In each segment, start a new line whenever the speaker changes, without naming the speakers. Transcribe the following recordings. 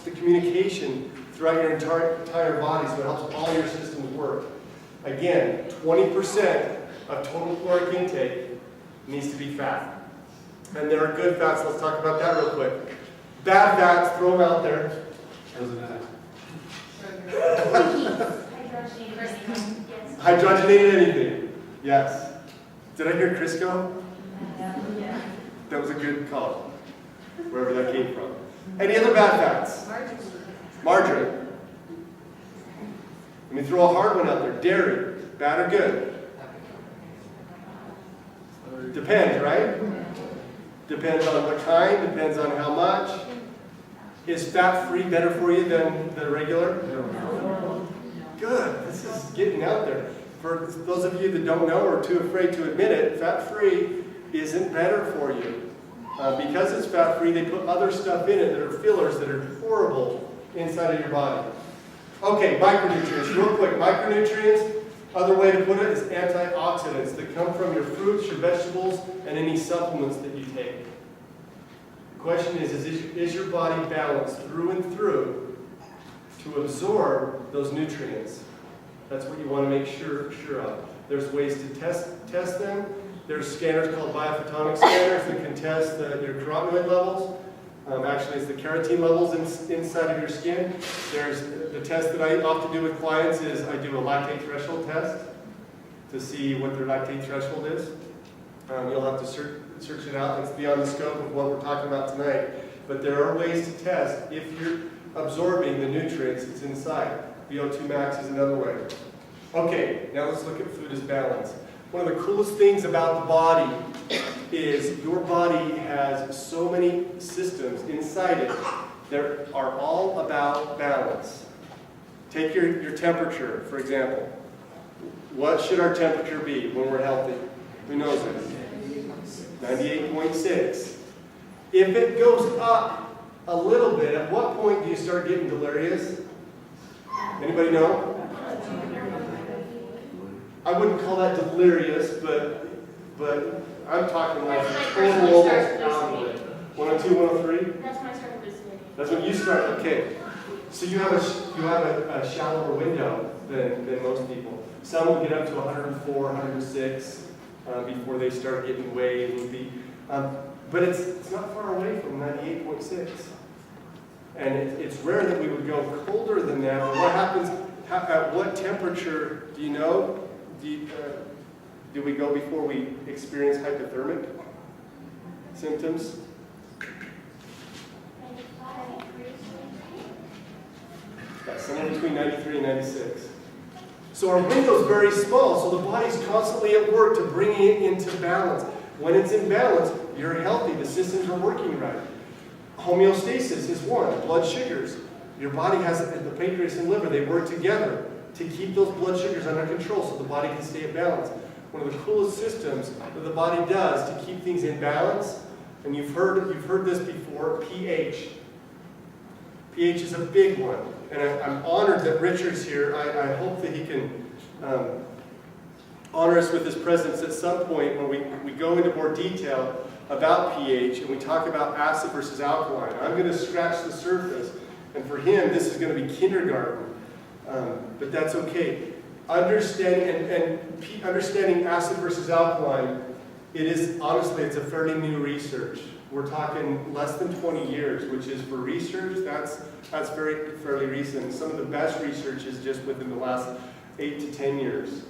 the communication throughout your entire body, so it helps all your systems work. Again, 20% of total caloric intake needs to be fat. And there are good fats. Let's talk about that real quick. Bad fats, throw them out there. Hydrogenated anything. Yes. Did I hear Crisco?
Yeah.
That was a good call, wherever that came from. Any other bad fats? Margarine. Let me throw a hard one out there. Dairy. Bad or good? Depends, right? Depends on what kind, depends on how much. Is fat-free better for you than the regular? No. Good. This is getting out there. For those of you that don't know or are too afraid to admit it, fat-free isn't better for you. Because it's fat-free, they put other stuff in it that are fillers that are horrible inside of your body. Okay, micronutrients. Real quick, micronutrients, other way to put it is antioxidants that come from your fruits, your vegetables, and any supplements that you take. The question is your body balanced through and through to absorb those nutrients? That's what you want to make sure of. There's ways to test them. There's scanners called biophotonic scanners that can test your carotenoid levels. Actually, it's the carotene levels inside of your skin. There's the test that I often do with clients is I do a lactate threshold test to see what their lactate threshold is. You'll have to search it out. It's beyond the scope of what we're talking about tonight. But there are ways to test if you're absorbing the nutrients that's inside. VO2 max is another way. Okay, now let's look at food as balance. One of the coolest things about the body is your body has so many systems inside it that are all about balance. Take your temperature, for example. What should our temperature be when we're healthy? Who knows it? 98.6. If it goes up a little bit, at what point do you start getting delirious? Anybody know? I wouldn't call that delirious, but I'm talking like total almost out of it. 102, 103?
That's when I started listening.
That's when you start, okay. So you have a shallower window than most people. Some will get up to 104, 106 before they start getting way loopy. But it's not far away from 98.6. And it's rare that we would go colder than that. But what happens, at what temperature, do you know? Do we go before we experience hypothermic symptoms? Somewhere between 93 and 96. So our window is very small, so the body's constantly at work to bring it into balance. When it's in balance, you're healthy, the systems are working right. Homeostasis is one, blood sugars. Your body has the pancreas and liver, they work together to keep those blood sugars under control so the body can stay at balance. One of the coolest systems that the body does to keep things in balance, and you've heard this before, pH. pH is a big one, and I'm honored that Richard's here. I hope that he can honor us with his presence at some point when we go into more detail about pH and we talk about acid versus alkaline. I'm going to scratch the surface, and for him this is going to be kindergarten. But that's okay. Understanding acid versus alkaline, it's a fairly new research. We're talking less than 20 years, which is for research, that's fairly recent. Some of the best research is just within the last 8 to 10 years.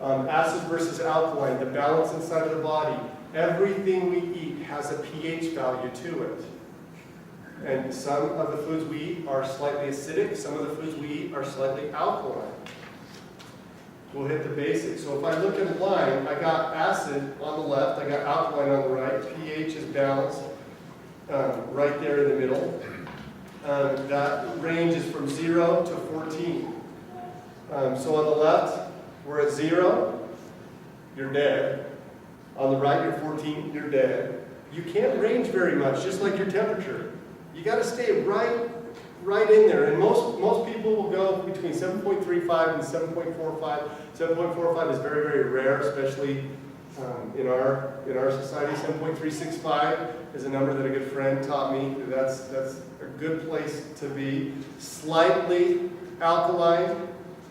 Acid versus alkaline, the balance inside of the body. Everything we eat has a pH value to it. And some of the foods we eat are slightly acidic, some of the foods we eat are slightly alkaline. We'll hit the basics. So if I look at line, I got acid on the left, I got alkaline on the right, pH is balanced right there in the middle. That range is from 0 to 14. So on the left, we're at 0, you're dead. On the right, you're 14, you're dead. You can't range very much, just like your temperature. You got to stay right in there. And most people will go between 7.35 and 7.45. 7.45 is very, very rare, especially In our society, 7.365 is a number that a good friend taught me. That's a good place to be. Slightly alkaline.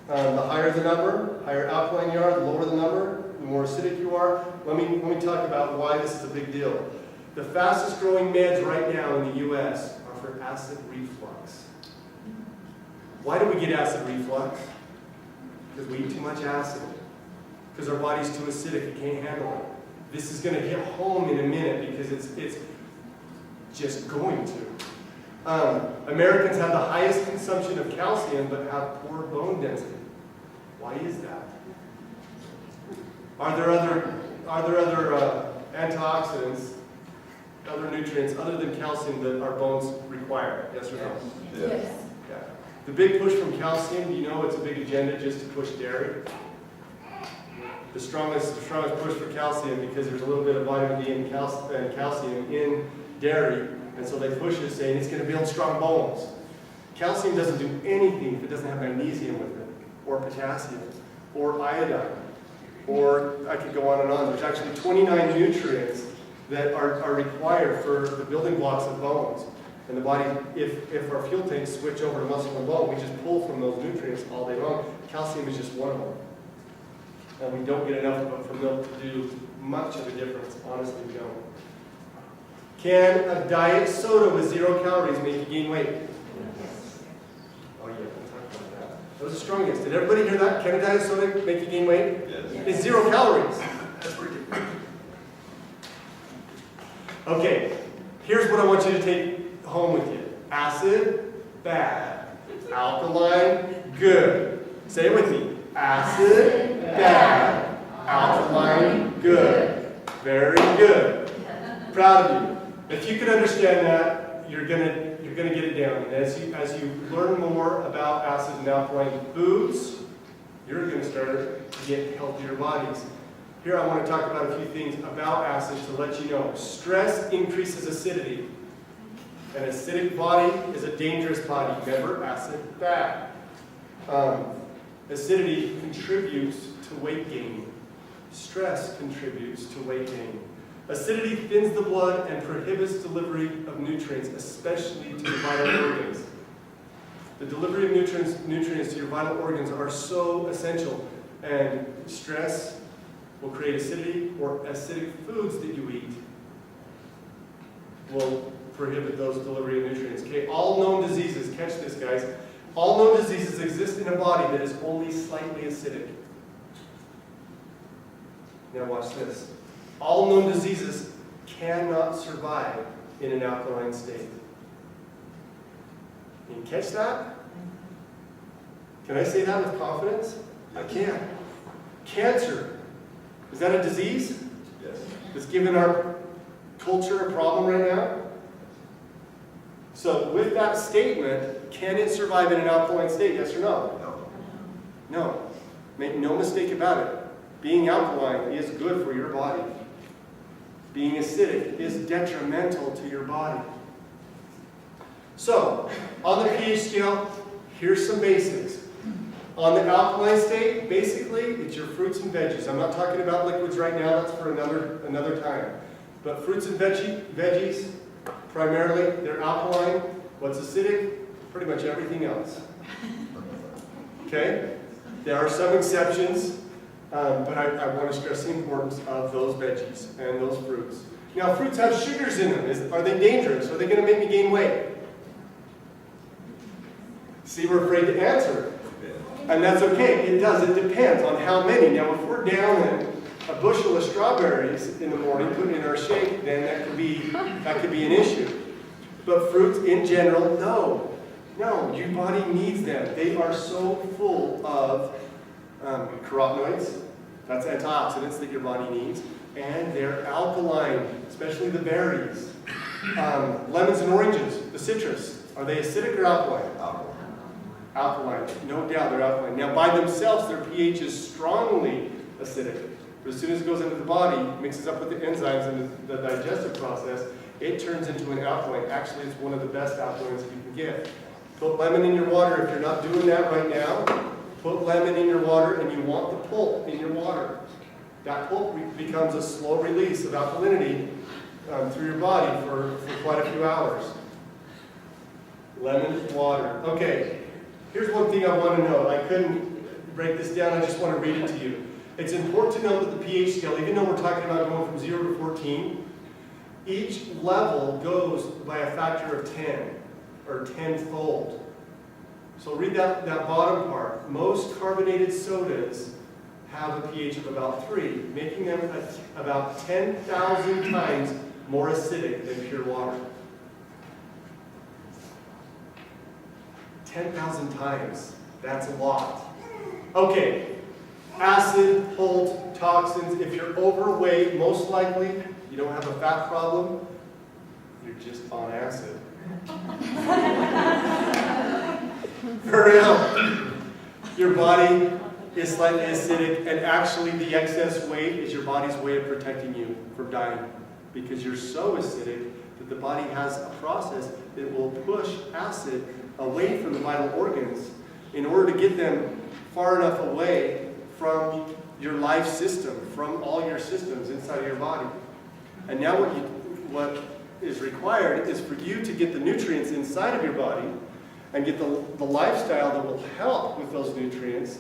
The higher the number, higher alkaline you are, the lower the number, the more acidic you are. Let me talk about why this is a big deal. The fastest growing meds right now in the US are for acid reflux. Why do we get acid reflux? Because we eat too much acid. Because our body's too acidic, it can't handle it. This is going to hit home in a minute because it's just going to. Americans have the highest consumption of calcium but have poor bone density. Why is that? Are there other antioxidants, other nutrients other than calcium that our bones require? Yes or no?
Yes.
Yeah. The big push from calcium, you know it's a big agenda just to push dairy. The strongest push for calcium because there's a little bit of vitamin D and calcium in dairy, and so they push it saying it's going to build strong bones. Calcium doesn't do anything if it doesn't have magnesium with it, or potassium, or iodine, or I could go on and on. There's actually 29 nutrients that are required for the building blocks of bones. And the body, if our fuel tanks switch over to muscle and bone, we just pull from those nutrients all day long. Calcium is just one of them. And we don't get enough of it from milk to do much of a difference. Honestly, we don't. Can a diet soda with 0 calories make you gain weight? Oh yeah, we'll talk about that. That was the strongest. Did everybody hear that? Can a diet soda make you gain weight?
Yes.
It's 0 calories. That's pretty good. Okay, here's what I want you to take home with you. Acid, bad. Alkaline, good. Say it with me. Acid, bad. Alkaline, good. Very good. Proud of you. If you can understand that, you're gonna get it down. And as you learn more about acid and alkaline foods, you're gonna start to get healthier bodies. Here I want to talk about a few things about acid to let you know. Stress increases acidity. An acidic body is a dangerous body. Remember, acid, bad. Acidity contributes to weight gain. Stress contributes to weight gain. Acidity thins the blood and prohibits delivery of nutrients, especially to the vital organs. The delivery of nutrients to your vital organs are so essential, and stress will create acidity, or acidic foods that you eat will prohibit those delivery of nutrients. Okay, all known diseases, catch this guys, all known diseases exist in a body that is only slightly acidic. Now watch this. All known diseases cannot survive in an alkaline state. Can you catch that? Can I say that with confidence? I can. Cancer. Is that a disease?
Yes.
That's given our culture a problem right now? So with that statement, can it survive in an alkaline state? Yes or no?
No.
No. Make no mistake about it. Being alkaline is good for your body. Being acidic is detrimental to your body. So, on the pH scale, here's some basics. On the alkaline state, basically, it's your fruits and veggies. I'm not talking about liquids right now, that's for another time. But fruits and veggies, primarily, they're alkaline. What's acidic? Pretty much everything else. Okay? There are some exceptions, but I want to stress the importance of those veggies and those fruits. Now, fruits have sugars in them. Are they dangerous? Are they going to make me gain weight? See, we're afraid to answer. And that's okay. It does. It depends on how many. Now, if we're down in a bushel of strawberries in the morning, putting in our shake, then that could be an issue. But fruits in general, no. No, your body needs them. They are so full of carotenoids. That's antioxidants that your body needs. And they're alkaline, especially the berries. Lemons and oranges, the citrus. Are they acidic or alkaline? Alkaline. No doubt they're alkaline. Now, by themselves, their pH is strongly acidic. But as soon as it goes into the body, mixes up with the enzymes and the digestive process, it turns into an alkaline. Actually, it's one of the best alkalines that you can get. Put lemon in your water. If you're not doing that right now, put lemon in your water and you want the pulp in your water. That pulp becomes a slow release of alkalinity through your body for quite a few hours. Lemon water. Okay, here's one thing I want to know. I couldn't break this down, I just want to read it to you. It's important to know that the pH scale, even though we're talking about going from 0 to 14, each level goes by a factor of 10, or tenfold. So read that bottom part. Most carbonated sodas have a pH of about 3, making them about 10,000 times more acidic than pure water. 10,000 times. That's a lot. Okay, acid, hold, toxins. If you're overweight, most likely you don't have a fat problem. You're just on acid. For real. Your body is slightly acidic, and actually the excess weight is your body's way of protecting you from dying, because you're so acidic that the body has a process that will push acid away from the vital organs in order to get them far enough away from your life system, from all your systems inside of your body. And now what is required is for you to get the nutrients inside of your body and get the lifestyle that will help with those nutrients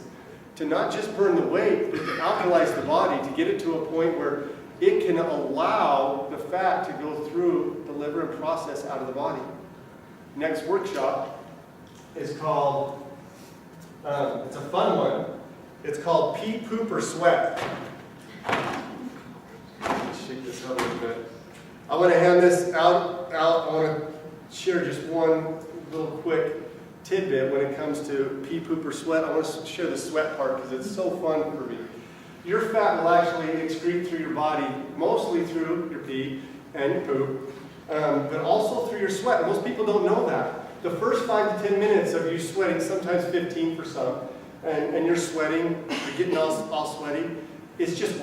to not just burn the weight, but to alkalize the body, to get it to a point where it can allow the fat to go through the liver and process out of the body. Next workshop is called, it's a fun one, it's called Pee, Poop, or Sweat. Let's shake this up a little bit. I want to hand this out. I want to share just one little quick tidbit when it comes to pee, poop, or sweat. I want to share the sweat part because it's so fun for me. Your fat will actually excrete through your body, mostly through your pee and your poop, but also through your sweat. Most people don't know that. The first 5 to 10 minutes of you sweating, sometimes 15 for some, and you're sweating, you're getting all sweaty, it's just